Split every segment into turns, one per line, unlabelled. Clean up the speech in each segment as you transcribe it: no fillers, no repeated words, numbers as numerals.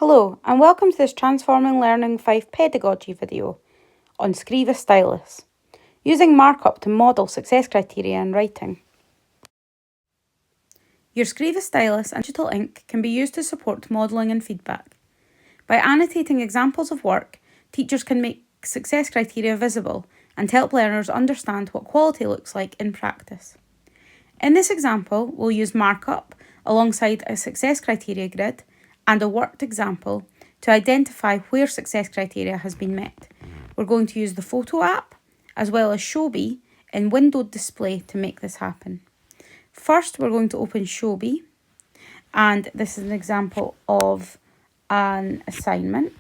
Hello and welcome to this Transforming Learning Fife pedagogy video on Stylus, using Markup to model success criteria in writing. Your Stylus and digital ink can be used to support modelling and feedback. By annotating examples of work, teachers can make success criteria visible and help learners understand what quality looks like in practice. In this example, we'll use Markup alongside a success criteria grid and a worked example to identify where success criteria has been met. We're going to use the photo app as well as Showbie in windowed display to make this happen. First, we're going to open Showbie, and this is an example of an assignment.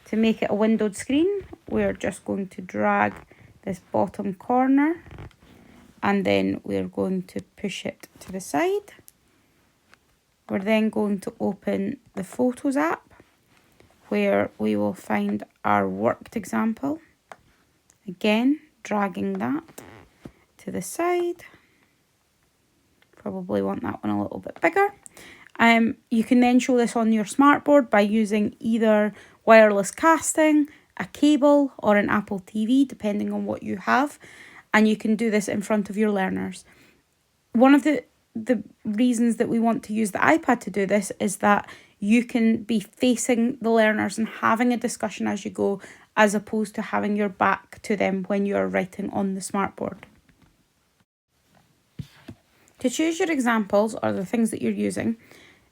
To make it a windowed screen, we're just going to drag this bottom corner and then we're going to push it to the side. We're then going to open the Photos app where we will find our worked example. Again, dragging that to the side. Probably want that one a little bit bigger. You can then show this on your smartboard by using either wireless casting, a cable, or an Apple TV, depending on what you have. And you can do this in front of your learners. One of the reasons that we want to use the iPad to do this is that you can be facing the learners and having a discussion as you go, as opposed to having your back to them when you're writing on the smartboard. To choose your examples or the things that you're using,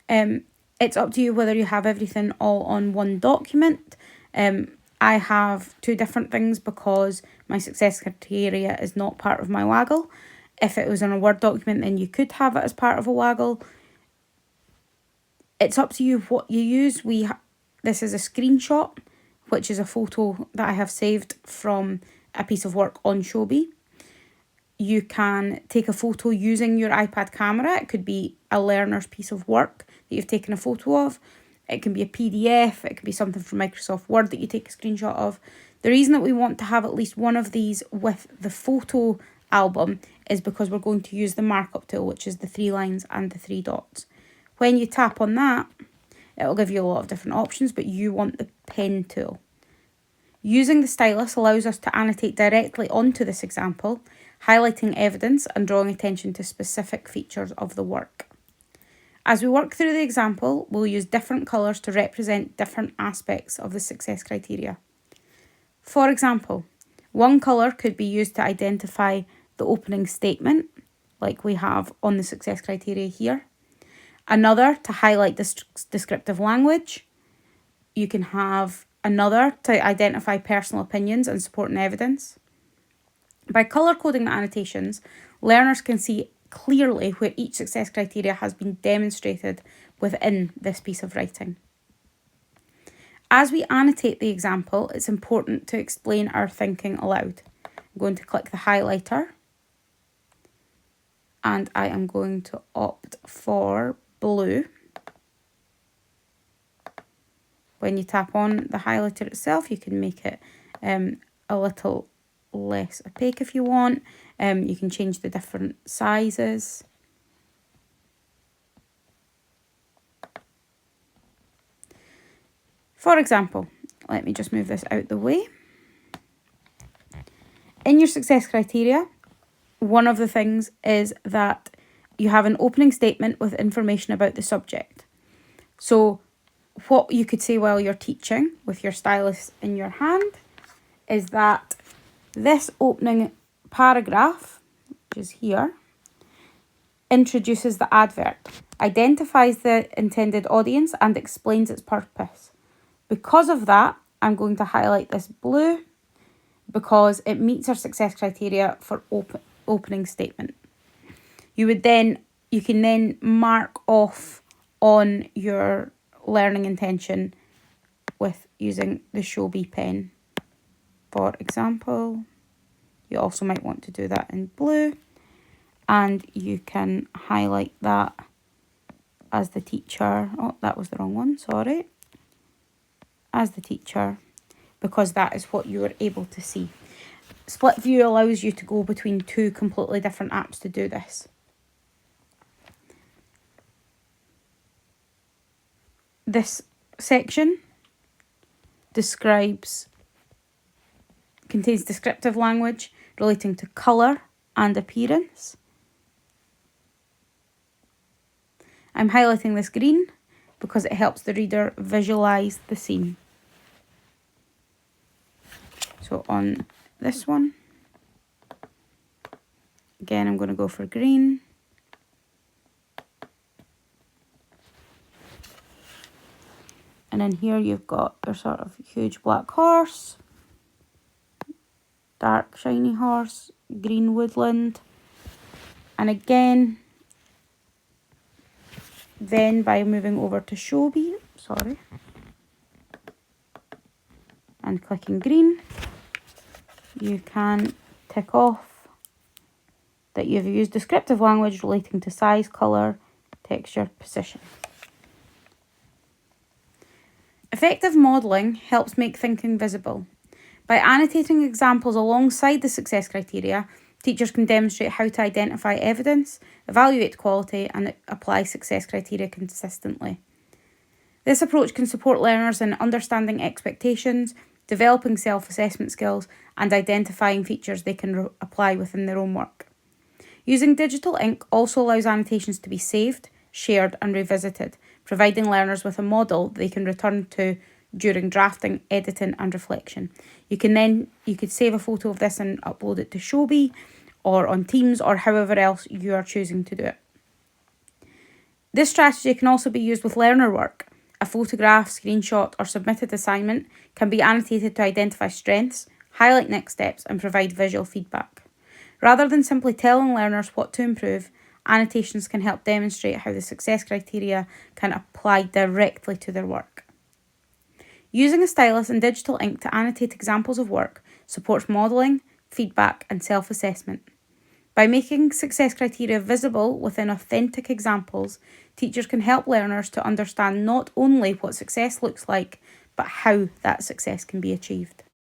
it's up to you whether you have everything all on one document. I have two different things because my success criteria is not part of my Waggle. If it was in a Word document, then you could have it as part of a Waggle. It's up to you what you use. This is a screenshot, which is a photo that I have saved from a piece of work on Showbie. You can take a photo using your iPad camera. It could be a learner's piece of work that you've taken a photo of. It can be a PDF. It can be something from Microsoft Word that you take a screenshot of. The reason that we want to have at least one of these with the photo album is because we're going to use the Markup tool, which is the 3 lines and the 3 dots. When you tap on that, it'll give you a lot of different options, but you want the pen tool. Using the stylus allows us to annotate directly onto this example, highlighting evidence and drawing attention to specific features of the work. As we work through the example, we'll use different colours to represent different aspects of the success criteria. For example, one colour could be used to identify the opening statement, like we have on the success criteria here. Another to highlight the descriptive language. You can have another to identify personal opinions and supporting evidence. By colour coding the annotations, learners can see clearly where each success criteria has been demonstrated within this piece of writing. As we annotate the example, it's important to explain our thinking aloud. I'm going to click the highlighter and I am going to opt for blue. When you tap on the highlighter itself, you can make it a little less opaque if you want. You can change the different sizes. For example, let me just move this out the way. In your success criteria, one of the things is that you have an opening statement with information about the subject. So what you could say while you're teaching with your stylus in your hand is that this opening paragraph, which is here, introduces the advert, identifies the intended audience and explains its purpose. Because of that, I'm going to highlight this blue because it meets our success criteria for opening statement. You can then mark off on your learning intention with using the Showbie pen. For example, you also might want to do that in blue, and you can highlight that as the teacher. Oh, that was the wrong one, sorry. As the teacher, because that is what you are able to see. Split view allows you to go between two completely different apps to do this. This section contains descriptive language relating to colour and appearance. I'm highlighting this green because it helps the reader visualise the scene. So on this one, again, I'm going to go for green. And then here you've got your sort of huge black horse, dark shiny horse, green woodland. And again, then by moving over to Shobi, and clicking green, you can tick off that you've used descriptive language relating to size, colour, texture, position. Effective modelling helps make thinking visible. By annotating examples alongside the success criteria, teachers can demonstrate how to identify evidence, evaluate quality, and apply success criteria consistently. This approach can support learners in understanding expectations, developing self-assessment skills, and identifying features they can apply within their own work. Using digital ink also allows annotations to be saved, shared, and revisited, providing learners with a model they can return to during drafting, editing, and reflection. You could save a photo of this and upload it to Shobi or on Teams or however else you are choosing to do it. This strategy can also be used with learner work. A photograph, screenshot, or submitted assignment can be annotated to identify strengths, highlight next steps, and provide visual feedback. Rather than simply telling learners what to improve, annotations can help demonstrate how the success criteria can apply directly to their work. Using a stylus and digital ink to annotate examples of work supports modelling, feedback, and self-assessment. By making success criteria visible within authentic examples, teachers can help learners to understand not only what success looks like, but how that success can be achieved.